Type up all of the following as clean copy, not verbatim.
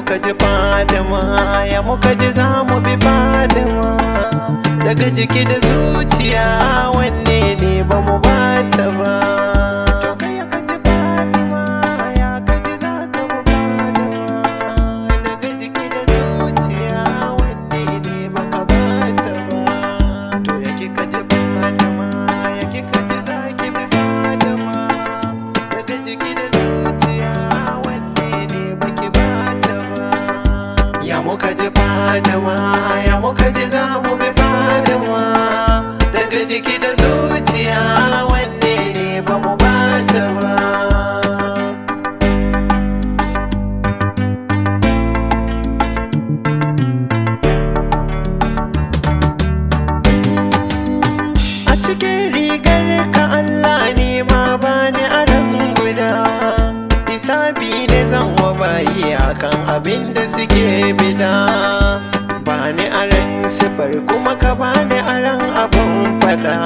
muka ji Fadima, ya muka ji za mu bi Fadima. Daga jiki da zuciya wanne ne ba mu bata ba. To kai ya kaji Fadima, ya kaji za ka mu Fadima. Daga jiki da zuciya wanne ne ba ka bata ba. To ya ki kaji Fadima, ya ki kaji za ki bi Fadima. Daga jiki da zuciya wanne ne ba ki bata ba. Ya muka ji Fadima, ya muka ji za mu bi Fadima. Daga jiki da zuciya wanne ne ba mu bata ba. A cikin rigar ka Allah ne ma bani aron guda. Hisabi ne zan wa bayi akan abin da suke bida. Bani aran sifar kuma ka bani aran abun fada.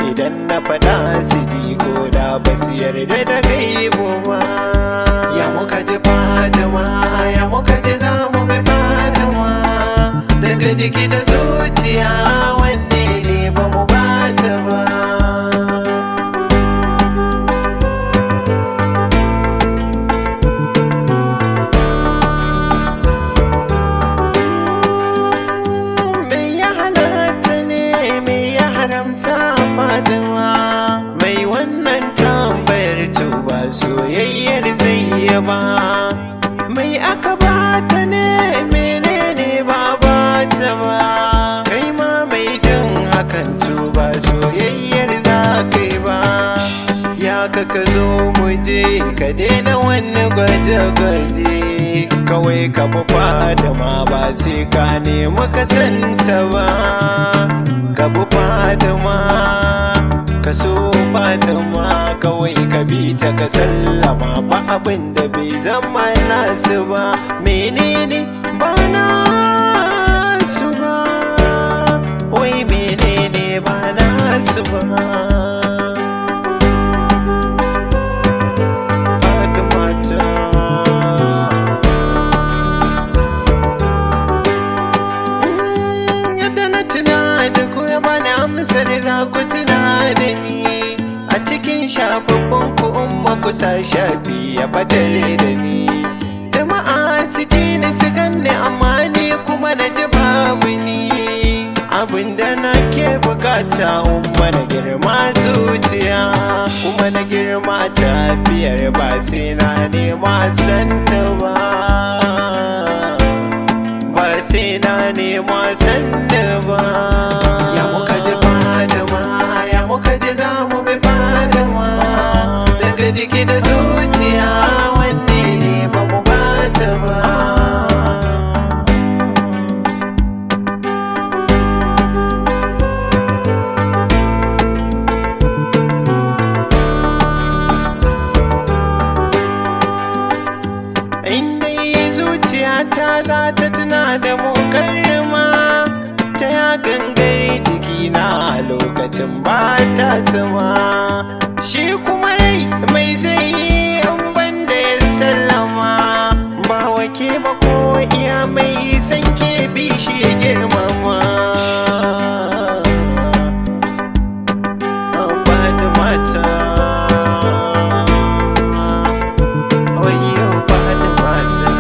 Idan na fada su ji ko da ba su yarda da gaibo ba. Ya muka ji Fadima, ya muka ji za mu bi Fadima. Daga jiki da zuciya wanne ne ba mu bata ba. Fadima mai wannan tambayar tuba soyayyar zai yi ba. Mai aka bata ne menene ba bata ba. Kai ma mai jin hakan tuba soyayyar za kai ba. Ya ka zo mu je ka daina wani gwaje-gwaje. Kawai ka bi Fadima ba sai ka nemi ka santa ba. Ka bi Fadima, ka so Fadima, kawai ka bi ta ka sallama. Ba abin da bai zama nasu ba. Menene ba nasu ba, wai menene ba nasu ba. Fadima ta da ku ya bani amsar za ku tuna da ni. A cikin shafaffun ku umma ku sa shafi ya fadare da ni. Jama'a su ji ni su ganni amma ni kuma na ji babu ni. Abinda na ke bukata umma na girma zuciya, kuma na girma tafiyar ba sai na nema sannu ba. Ba sai na nema sannu ba. Ya muka ji Fadima, ya muka ji za mu bi Fadima. Daga jiki da zuciya wanne ne ba mu bata ba. Inda zuciyata za ta tuna da mu karrama. Ta ya gangare jikina a lokacin ba ta zama. Shi kuma rai mai zai yi in banda ya sallama. Ba wake ba ko iya mai san ke bi shi ya girmama. Fadima ta wayo Fadima ta.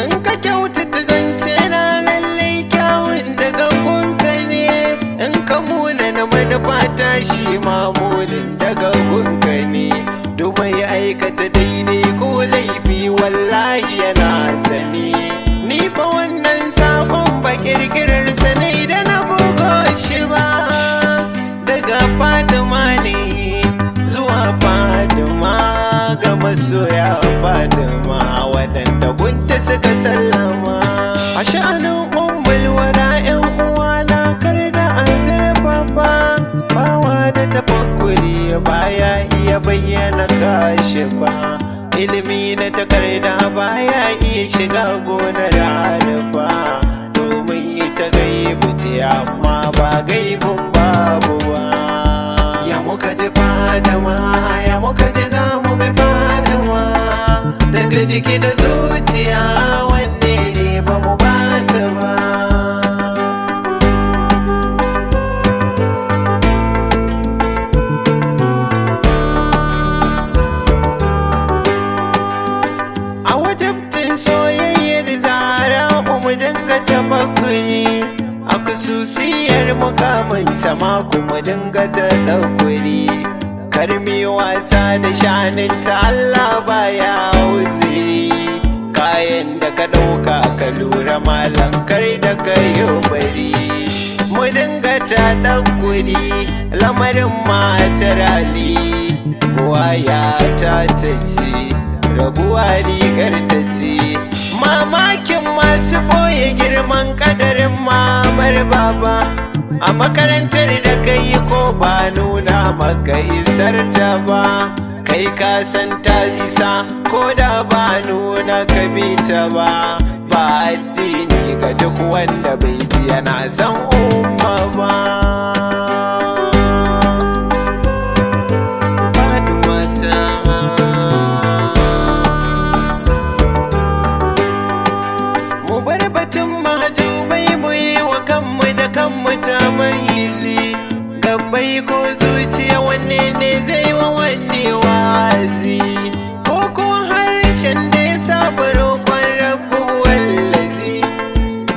In ka kyautata zance na lallai kyawun daga gunka ne. In ka muna na manufa ta shi mamunin daga gunka ne. Domin ya aikata daidai ko laifi wallahi yana sani. Ni fa wannan sakon ba kirkirar sanai da na bugo shi ba. Daga Fadima ne zuwa Fadima, ga masoya Fadima waɗanda gunta suka sallama. A sha'anin ummul wara 'yan uwa na kar da an zurfafa. Bawa da tafakkuri baya iya bayyana kashi ba. Ilimi na takarda baya iya shiga gonar harfa. Domin ita gaibu ce amma ba gaibun babu ba. Ya muka ji Fadima, ya muka ji za mu bi Fadima. jiki da zuciya wanne ne ba mu bata ba. A wajabtin soyayyar zara mu dinga tabakkuri, a kususiyar mukamanta ma kuma dinga ta ɗaukuri. Karmi wasa da shaninta Allah baya uziri, kayan da ka ɗauka ka lura malam kar da ka yi bari. Mu dinga ta ɗaukuri lamarin matar Ali, waya ta ce rabuwa rigar ta ce. Mamakin masu ɓoye girman ƙadarin mamar baba, a makarantar da kai ko ba nuna maka isar ta ba. Kai ka san ta isa ko da ba nuna ka bi ta ba. Ba addini ga duk wanda bai ji yana san umma ba. Mu bar batun mahajubai mu yi wa kanmu da kanmu ta maizi. Gabbai ko zuciya wanne ne zai wa wanne wazi, ko ko harshen da ya saba roƙon rabu wallazi.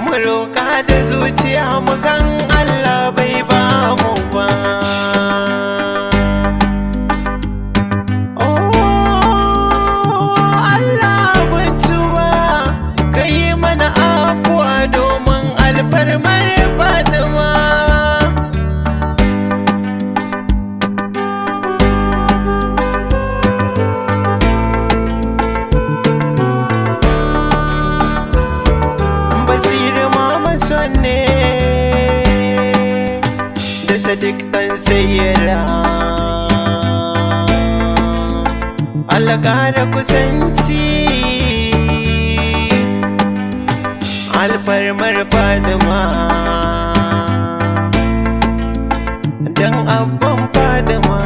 Mu roƙa da zuciya mu kan Allah bai ba mu ba. Alfarmar Fatima, Basiru Mamason ne da Sadiq ɗan sayyara. Allah ƙara kusanci alfarmar Fatima, dan abban Fatima.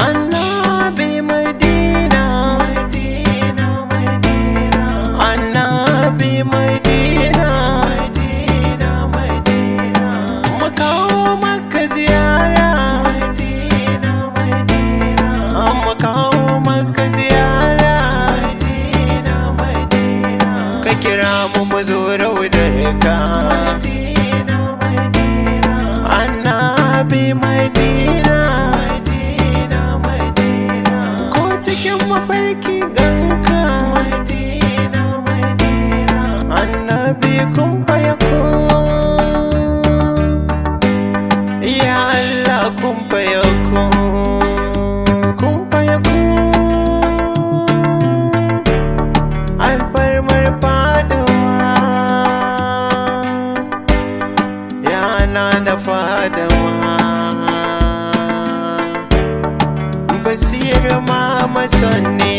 Annabi Madina, Madina, Madina. Annabi Madina, Madina, Madina. Mu kawo maka ziyara, Madina, Madina. Mu kawo maka ziyara, kira mu zo raudarka. Madina, Madina. Annabi Madina, Madina, Madina. Ko cikin mafarki ganka, Madina, Madina. Annabi kun fayakun, ya Allah kun fayakun, kun fayakun. Alfarmar da Fatima, Basiru Mamason ne.